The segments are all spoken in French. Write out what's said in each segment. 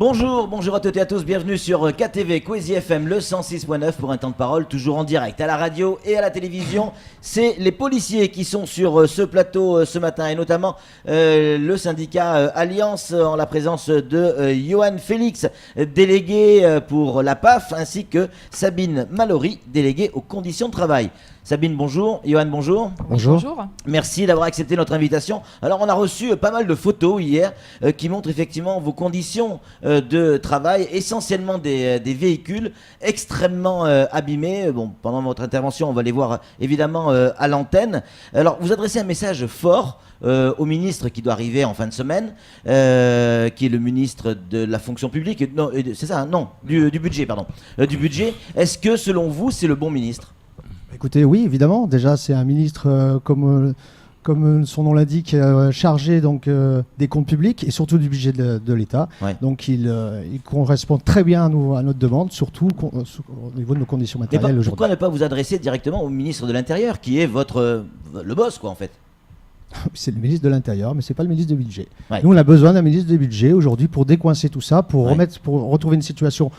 Bonjour à toutes et à tous, bienvenue sur KTV Kwezi FM le 106.9 pour un temps de parole toujours en direct à la radio et à la télévision. C'est les policiers qui sont sur ce plateau ce matin et notamment le syndicat Alliance en la présence de Johan Félix, délégué pour la PAF, ainsi que Sabine Mallory, déléguée aux conditions de travail. Sabine, bonjour. Johan, bonjour. Bonjour. Merci d'avoir accepté notre invitation. Alors, on a reçu pas mal de photos hier qui montrent effectivement vos conditions de travail, essentiellement des véhicules extrêmement abîmés. Bon, pendant votre intervention, on va les voir évidemment à l'antenne. Alors, vous adressez un message fort au ministre qui doit arriver en fin de semaine, qui est le ministre de la fonction publique. Non, c'est ça, hein, non, du budget, pardon. Du budget. Est-ce que, selon vous, c'est le bon ministre ? Écoutez, oui, évidemment. Déjà, c'est un ministre, comme son nom l'indique, chargé donc, des comptes publics et surtout du budget de l'État. Ouais. Donc, il correspond très bien à notre demande, surtout au niveau de nos conditions matérielles aujourd'hui. Pourquoi ne pas vous adresser directement au ministre de l'Intérieur, qui est le boss, quoi, en fait ? C'est le ministre de l'Intérieur, mais c'est pas le ministre du budget. Ouais. Nous, on a besoin d'un ministre du budget aujourd'hui pour décoincer tout ça, pour retrouver une situation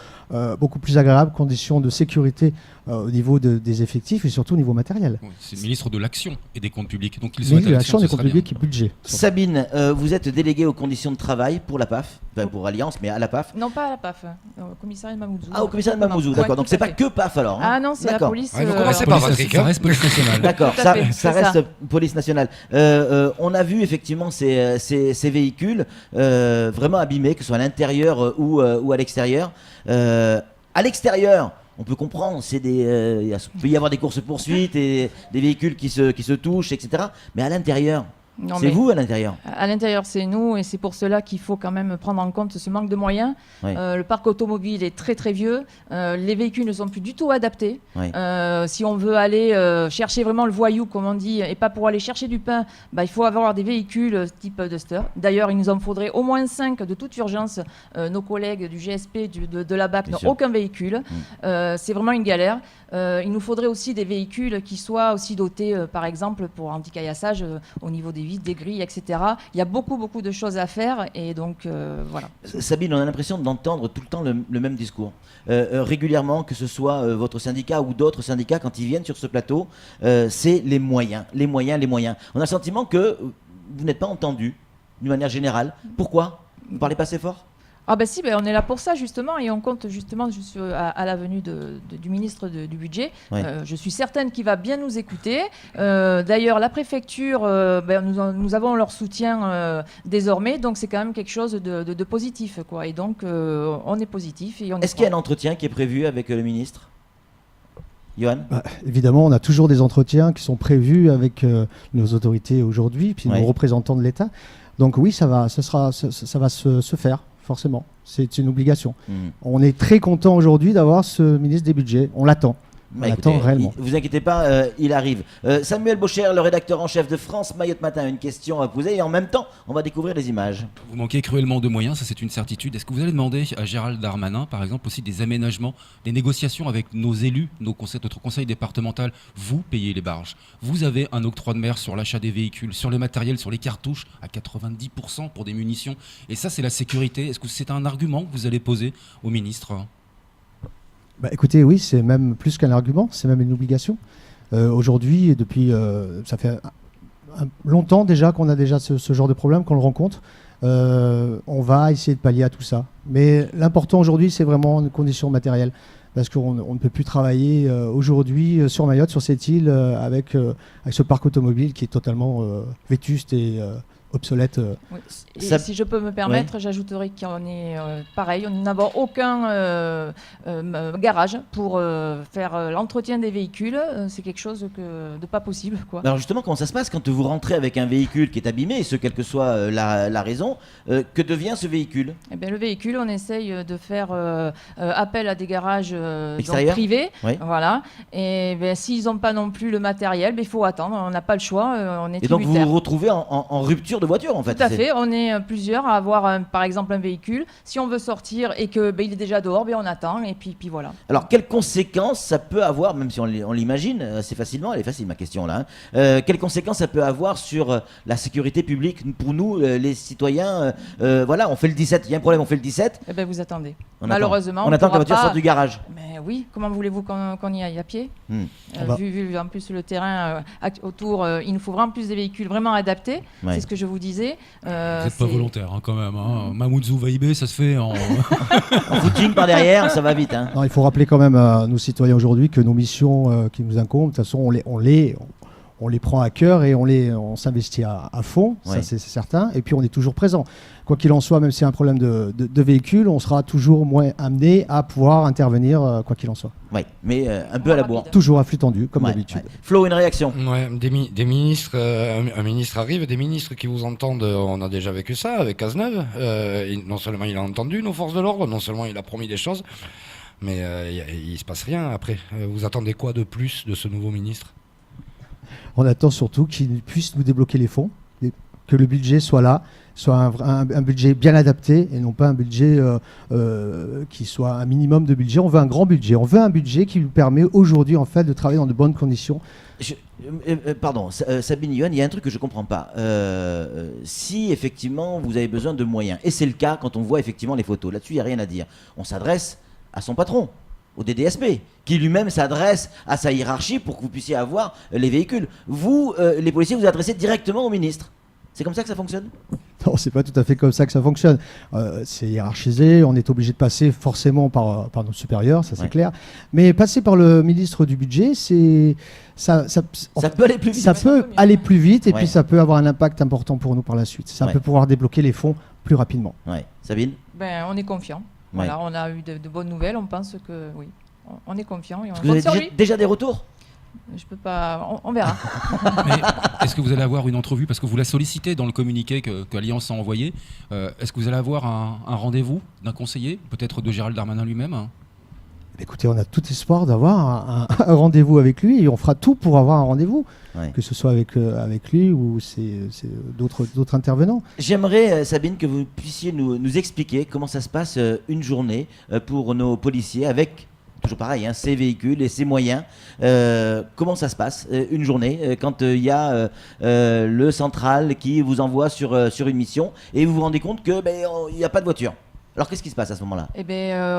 beaucoup plus agréable, conditions de sécurité au niveau des effectifs et surtout au niveau matériel. Oui, c'est le ministre de l'Action et des comptes publics. Donc, il ministre de l'Action, des comptes publics et budget. Sabine, vous êtes déléguée aux conditions de travail pour la PAF, enfin pour Alliance, mais à la PAF. Non, pas à la PAF, au commissariat de Mamoudzou. Ah, au commissariat de Mamoudzou, d'accord. Donc, c'est pas que PAF alors. Ah non, c'est la police. Ça reste police nationale. D'accord, ça reste police nationale. On a vu effectivement ces véhicules vraiment abîmés, que ce soit à l'intérieur ou à l'extérieur. À l'extérieur, on peut comprendre, il peut y avoir des courses-poursuites et des véhicules qui se touchent, etc. Mais à l'intérieur, c'est vous à l'intérieur ? À l'intérieur, c'est nous, et c'est pour cela qu'il faut quand même prendre en compte ce manque de moyens. Oui. Le parc automobile est très très vieux, les véhicules ne sont plus du tout adaptés. Oui. Si on veut aller chercher vraiment le voyou, comme on dit, et pas pour aller chercher du pain, il faut avoir des véhicules type Duster. D'ailleurs, il nous en faudrait au moins 5 de toute urgence. Nos collègues du GSP, de la BAC n'ont aucun véhicule. C'est vraiment une galère. Il nous faudrait aussi des véhicules qui soient aussi dotés, par exemple, pour anti-caillassage au niveau des vitres, des grilles, etc. Il y a beaucoup de choses à faire et donc voilà. Sabine, on a l'impression d'entendre tout le temps le même discours. Régulièrement, que ce soit votre syndicat ou d'autres syndicats, quand ils viennent sur ce plateau, c'est les moyens. On a le sentiment que vous n'êtes pas entendu d'une manière générale. Pourquoi ? Vous ne parlez pas assez fort ? Ah si, on est là pour ça justement et on compte justement à la venue du ministre du budget. Ouais. Je suis certaine qu'il va bien nous écouter. D'ailleurs, la préfecture, nous avons leur soutien désormais, donc c'est quand même quelque chose de positif, quoi. Et donc, on est positif. Est-ce qu'il y a un entretien qui est prévu avec le ministre ? Johan ? Évidemment, on a toujours des entretiens qui sont prévus avec nos autorités aujourd'hui, puis nos représentants de l'État. Donc oui, ça va se faire. Forcément, c'est une obligation. On est très content aujourd'hui d'avoir ce ministre des Budgets. On l'attend. Écoutez, réellement. Vous inquiétez pas, il arrive. Samuel Baucher, le rédacteur en chef de France Mayotte Matin, une question à poser et en même temps, on va découvrir les images. Vous manquez cruellement de moyens, ça c'est une certitude. Est-ce que vous allez demander à Gérald Darmanin, par exemple, aussi des aménagements, des négociations avec nos élus, notre conseil départemental ? Vous payez les barges. Vous avez un octroi de mer sur l'achat des véhicules, sur le matériel, sur les cartouches, à 90% pour des munitions. Et ça, c'est la sécurité. Est-ce que c'est un argument que vous allez poser au ministre ? Écoutez, oui, c'est même plus qu'un argument, c'est même une obligation. Aujourd'hui, depuis, ça fait longtemps déjà qu'on a déjà ce genre de problème, qu'on le rencontre. On va essayer de pallier à tout ça. Mais l'important aujourd'hui, c'est vraiment une condition matérielle. Parce qu'on ne peut plus travailler aujourd'hui sur Mayotte, sur cette île, avec ce parc automobile qui est totalement vétuste et obsolète. Oui. Et si je peux me permettre, j'ajouterais qu'on est pareil, nous n'avons aucun garage pour faire l'entretien des véhicules. C'est quelque chose de pas possible, quoi. Alors justement, comment ça se passe quand vous rentrez avec un véhicule qui est abîmé, et ce quelle que soit la raison, que devient ce véhicule ? Eh bien, le véhicule, on essaye de faire appel à des garages privés. Oui. Voilà. Et s'ils n'ont pas non plus le matériel, il faut attendre. On n'a pas le choix. On est tributaire. Et donc vous vous retrouvez en rupture de voitures en fait. Tout à fait, on est plusieurs à avoir par exemple un véhicule. Si on veut sortir et que il est déjà dehors, on attend et puis voilà. Alors quelles conséquences ça peut avoir, même si on l'imagine assez facilement, elle est facile ma question là, quelles conséquences ça peut avoir sur la sécurité publique pour nous les citoyens, voilà, on fait le 17, il y a un problème, on fait le 17. Eh ben vous attendez. Malheureusement, on on attend que la pourra voiture sorte du garage. Mais oui, comment voulez-vous qu'on y aille à pied vu en plus le terrain autour, il nous faut vraiment plus des véhicules vraiment adaptés. Ouais. C'est ce que je vous disais. Vous n'êtes pas volontaire hein, quand même. Hein. Mamoudzou Vaibé, ça se fait en... en footing par derrière, ça va vite. Hein. Non, il faut rappeler quand même à nos citoyens aujourd'hui que nos missions qui nous incombent, de toute façon, on les prend à cœur et on s'investit à fond, ça c'est certain. Et puis on est toujours présent. Quoi qu'il en soit, même s'il y a un problème de véhicule, on sera toujours moins amené à pouvoir intervenir, quoi qu'il en soit. Oui, mais un peu à la bourre. Toujours à flux tendu, comme d'habitude. Ouais. Flo, une réaction? Ouais, des ministres, un ministre arrive, des ministres qui vous entendent, on a déjà vécu ça avec Cazeneuve. Non seulement il a entendu nos forces de l'ordre, non seulement il a promis des choses, mais il se passe rien après. Vous attendez quoi de plus de ce nouveau ministre? On attend surtout qu'il puisse nous débloquer les fonds, que le budget soit là, soit un budget bien adapté et non pas un budget qui soit un minimum de budget. On veut un grand budget. On veut un budget qui nous permet aujourd'hui en fait de travailler dans de bonnes conditions. Pardon, Sabine Yohan, il y a un truc que je ne comprends pas. Si effectivement vous avez besoin de moyens, et c'est le cas quand on voit effectivement les photos, là-dessus il n'y a rien à dire. On s'adresse à son patron, au DDSP, qui lui-même s'adresse à sa hiérarchie pour que vous puissiez avoir les véhicules. Vous, les policiers, vous adressez directement au ministre. C'est comme ça que ça fonctionne? Non, c'est pas tout à fait comme ça que ça fonctionne. C'est hiérarchisé, on est obligé de passer forcément par nos supérieurs, ça c'est clair. Mais passer par le ministre du budget, ça peut aller plus vite. Ça peut aller plus vite et puis ça peut avoir un impact important pour nous par la suite. Ça peut pouvoir débloquer les fonds plus rapidement. Ouais. Sabine? On est confiant. Voilà, on a eu de bonnes nouvelles, on pense que oui, on est confiant. Et on vous avez déjà des retours? Je peux pas, on verra. Mais est-ce que vous allez avoir une entrevue, parce que vous la sollicitez dans le communiqué que Alliance a envoyé, est-ce que vous allez avoir un rendez-vous d'un conseiller, peut-être de Gérald Darmanin lui-même? Écoutez, on a tout espoir d'avoir un rendez-vous avec lui et on fera tout pour avoir un rendez-vous, que ce soit avec lui ou d'autres intervenants. J'aimerais, Sabine, que vous puissiez nous expliquer comment ça se passe une journée pour nos policiers avec, toujours pareil, ces véhicules et ces moyens. Comment ça se passe une journée quand il y a le central qui vous envoie sur une mission et vous vous rendez compte qu'il n'y a pas de voiture? Alors qu'est-ce qui se passe à ce moment-là?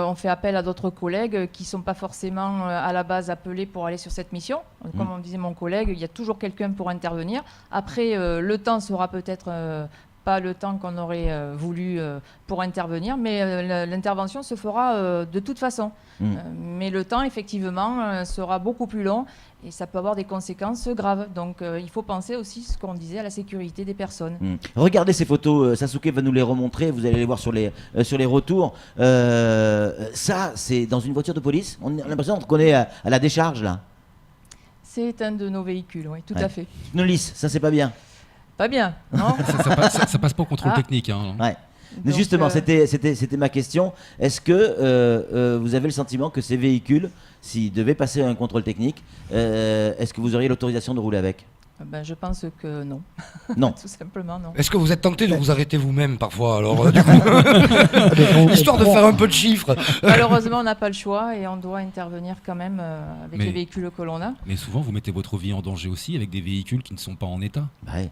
On fait appel à d'autres collègues qui ne sont pas forcément à la base appelés pour aller sur cette mission. Comme on disait mon collègue, il y a toujours quelqu'un pour intervenir. Après, le temps sera peut-être pas le temps qu'on aurait voulu pour intervenir, mais l'intervention se fera de toute façon. Mais le temps, effectivement, sera beaucoup plus long et ça peut avoir des conséquences graves. Donc il faut penser aussi, ce qu'on disait, à la sécurité des personnes. Regardez ces photos, Sasuke va nous les remontrer, vous allez les voir sur les retours. Ça, c'est dans une voiture de police? On a l'impression qu'on est à la décharge, là. C'est un de nos véhicules, oui, tout à fait. Pneus lisses, ça c'est pas bien. Pas bien, non? ça passe pas au contrôle technique. Hein. Ouais. Mais justement, c'était ma question. Est-ce que vous avez le sentiment que ces véhicules, s'ils devaient passer un contrôle technique, est-ce que vous auriez l'autorisation de rouler avec? Je pense que non. Non. Tout simplement non. Est-ce que vous êtes tenté de vous arrêter vous-même parfois alors du coup histoire de faire un peu de chiffres? Malheureusement, on n'a pas le choix et on doit intervenir quand même avec les véhicules que l'on a. Mais souvent, vous mettez votre vie en danger aussi avec des véhicules qui ne sont pas en état. Ouais.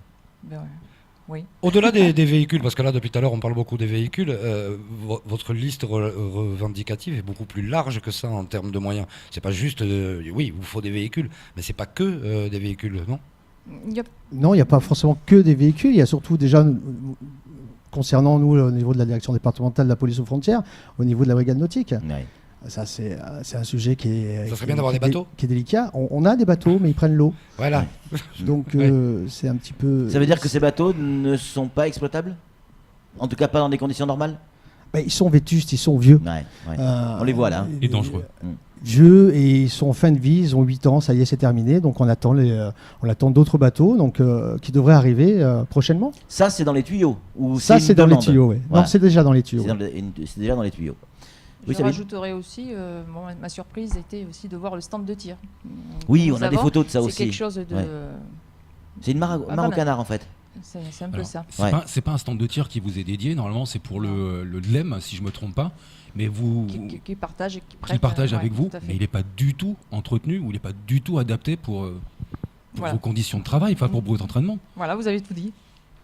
Oui. Au-delà des véhicules, parce que là depuis tout à l'heure on parle beaucoup des véhicules, votre liste revendicative est beaucoup plus large que ça en termes de moyens. C'est pas juste, oui, il vous faut des véhicules, mais c'est pas que des véhicules, non? Non, il n'y a pas forcément que des véhicules, il y a surtout déjà, concernant nous au niveau de la direction départementale de la police aux frontières, au niveau de la brigade nautique. Ouais. Ça, c'est un sujet qui est, ça serait bien d'avoir des bateaux qui est délicat. On a des bateaux, mais ils prennent l'eau. Voilà. Donc, c'est un petit peu... Ça veut dire que ces bateaux ne sont pas exploitables? En tout cas, pas dans des conditions normales? Ils sont vétustes, ils sont vieux. Ouais. On les voit là. Et dangereux. Vieux, et ils sont en fin de vie, ils ont 8 ans, ça y est, c'est terminé. Donc, on attend d'autres bateaux qui devraient arriver prochainement. Ça, c'est dans les tuyaux ou ça, c'est dans les tuyaux, oui. Voilà. Non, c'est déjà dans les tuyaux. C'est déjà dans les tuyaux. Je rajouterais aussi, ma surprise était aussi de voir le stand de tir. Oui, on a des photos de ça aussi. C'est quelque chose de... C'est une mare au canard en fait. C'est un peu ça. C'est pas un stand de tir qui vous est dédié, normalement c'est pour le LEM, si je me trompe pas. Mais vous qui partage et qui partage avec vous, mais il n'est pas du tout entretenu ou il n'est pas du tout adapté pour vos conditions de travail, enfin pour votre entraînement. Voilà, vous avez tout dit.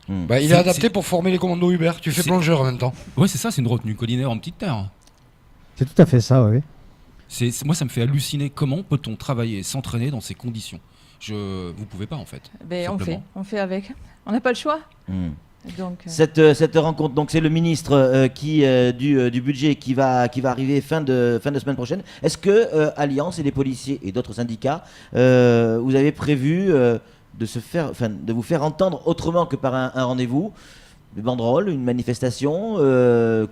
Il est adapté pour former les commandos Uber. Tu fais plongeur en même temps. Oui, c'est ça, c'est une retenue collinaire en petite terre. C'est tout à fait ça, oui. Moi, ça me fait halluciner. Comment peut-on travailler et s'entraîner dans ces conditions ? Vous pouvez pas en fait. On fait avec. On n'a pas le choix. Donc, cette rencontre, donc c'est le ministre du budget qui va arriver fin de semaine prochaine. Est-ce que Alliance et les policiers et d'autres syndicats, vous avez prévu de vous faire entendre autrement que par un rendez-vous, des banderoles, une manifestation,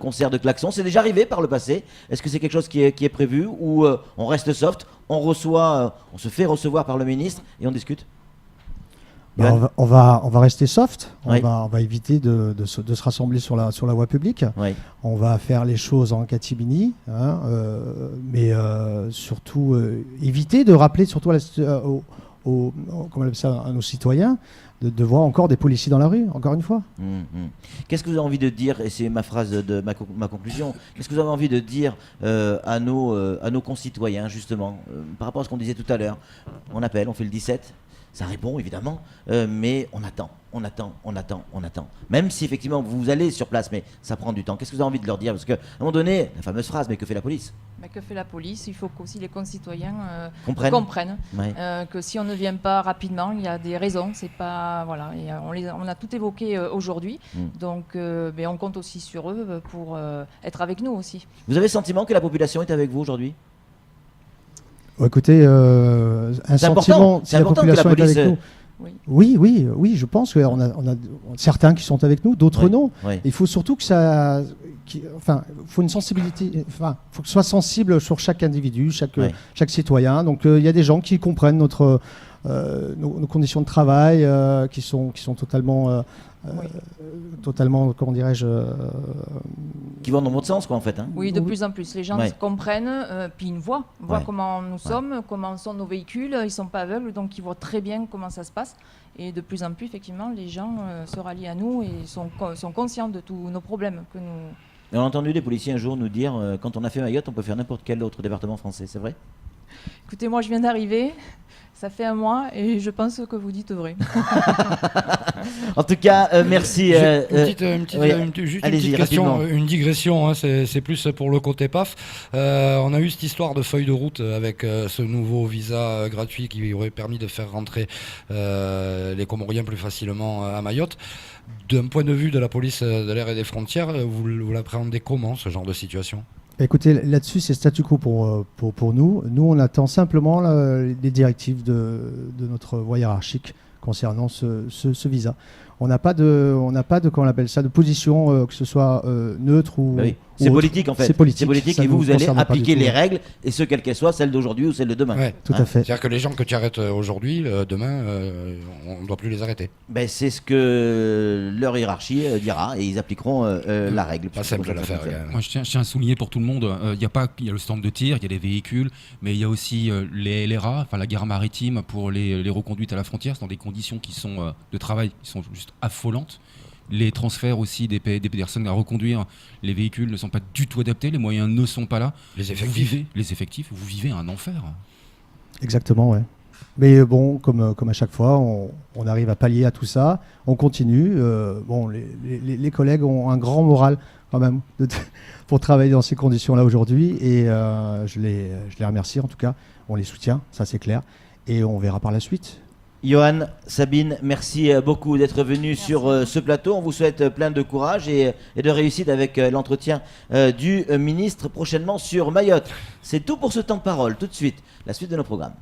concert de klaxons? C'est déjà arrivé par le passé. Est-ce que c'est quelque chose qui est prévu ou on reste soft, on se fait recevoir par le ministre et on discute? On va rester soft. On va éviter de se rassembler sur la voie publique. Oui. On va faire les choses en catimini, mais surtout éviter de rappeler surtout à nos citoyens de voir encore des policiers dans la rue, encore une fois. Qu'est-ce que vous avez envie de dire, et c'est ma phrase de ma conclusion, qu'est-ce que vous avez envie de dire à nos concitoyens, justement, par rapport à ce qu'on disait tout à l'heure? On appelle, on fait le 17, ça répond évidemment, mais on attend. Même si effectivement vous allez sur place, mais ça prend du temps. Qu'est-ce que vous avez envie de leur dire? Parce qu'à un moment donné, la fameuse phrase, mais que fait la police? Que fait la police? Il faut qu'aussi les concitoyens comprennent que si on ne vient pas rapidement, il y a des raisons. C'est pas et on a tout évoqué aujourd'hui. Donc, on compte aussi sur eux pour être avec nous aussi. Vous avez le sentiment que la population est avec vous aujourd'hui? Écoutez, c'est important que la police. Est avec nous. Oui, je pense qu'on a certains qui sont avec nous, d'autres non. Il faut surtout que faut une sensibilité, faut que ce soit sensible sur chaque individu, chaque citoyen. Donc il y a des gens qui comprennent nos conditions de travail, qui sont totalement, comment dirais-je, qui vont dans votre sens, quoi, en fait. Oui, de plus en plus. Les gens comprennent, puis ils voient comment nous sommes, comment sont nos véhicules. Ils ne sont pas aveugles, donc ils voient très bien comment ça se passe. Et de plus en plus, effectivement, les gens se rallient à nous et sont conscients de tous nos problèmes que nous... Et on a entendu des policiers un jour nous dire quand on a fait Mayotte, on peut faire n'importe quel autre département français, c'est vrai? Écoutez, moi je viens d'arriver, ça fait un mois et je pense que vous dites vrai. En tout cas, merci. Une petite question, une digression, c'est plus pour le côté PAF. On a eu cette histoire de feuille de route avec ce nouveau visa gratuit qui aurait permis de faire rentrer les Comoriens plus facilement à Mayotte. D'un point de vue de la police de l'air et des frontières, vous l'appréhendez comment, ce genre de situation ? Écoutez, là-dessus, c'est statu quo pour nous. Nous, on attend simplement les directives de notre voie hiérarchique concernant ce visa. On n'a pas de, comment on appelle ça, de position, que ce soit neutre ou... C'est politique en fait. C'est politique et vous allez appliquer les règles, et ce quelles qu'elles soient, celles d'aujourd'hui ou celles de demain. Tout à fait. C'est-à-dire que les gens que tu arrêtes aujourd'hui, demain, on ne doit plus les arrêter. C'est ce que leur hiérarchie dira, et ils appliqueront la règle. Pas simple l'affaire. Moi je tiens à souligner pour tout le monde, il y a le stand de tir, il y a les véhicules, mais il y a aussi les LRA, enfin la gare maritime pour les reconduites à la frontière, c'est dans des conditions qui sont de travail qui sont juste affolantes. Les transferts aussi des personnes à reconduire, les véhicules ne sont pas du tout adaptés, les moyens ne sont pas là. Les effectifs, vous vivez un enfer. Exactement, ouais. Mais bon, comme à chaque fois, on arrive à pallier à tout ça, on continue. Les collègues ont un grand moral quand même pour travailler dans ces conditions-là aujourd'hui, et je les remercie en tout cas, on les soutient, ça c'est clair, et on verra par la suite. Johan, Sabine, merci beaucoup d'être venus sur ce plateau. On vous souhaite plein de courage et de réussite avec l'entretien du ministre prochainement sur Mayotte. C'est tout pour ce temps de parole. Tout de suite, la suite de nos programmes.